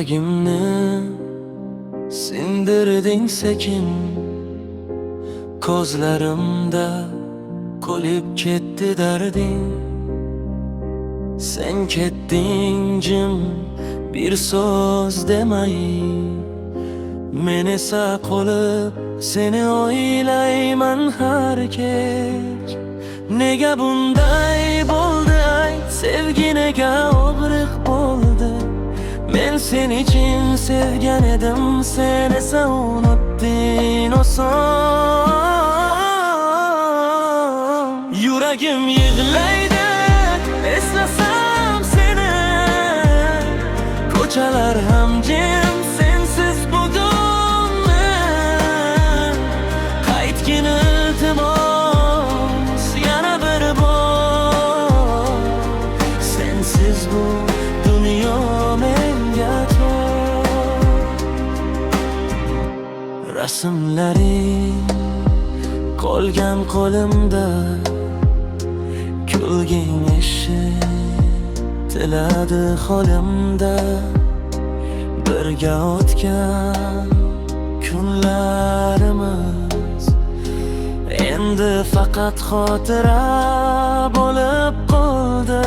Yuragimni sindirding sekin, ko'zlarimda qo'lib ketdi darding. Sen ketding jim, bir so'z demay. Men esa qolib seni o'ylayman har kech. Nega bunday bo'ldi ayt, sevgi nega og'riq bo'ldi? Men sen için sevgan edim, sen esa unutding oson. Yuragim yig'laydi eslasam seni, ko'chalar ham jim sensiz bugunmi? Qaytgin iltimos yana bir bor, sensiz bu dunyo menga tor. Rasmlaring qolgan qo'limda, kulging eshitiladi holimda. Birga o'tgan kunlarimiz endi faqat xotira bo'lib qoldi.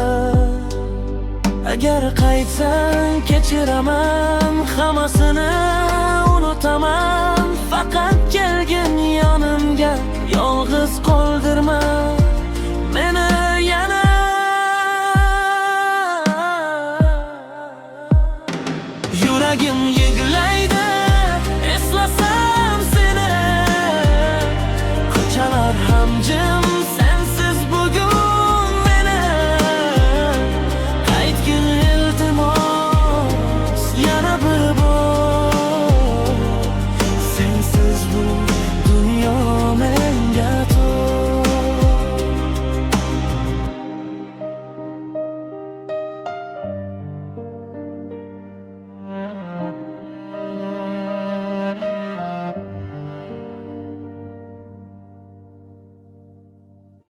Agar qaytsang kechiraman, hammasini unutaman.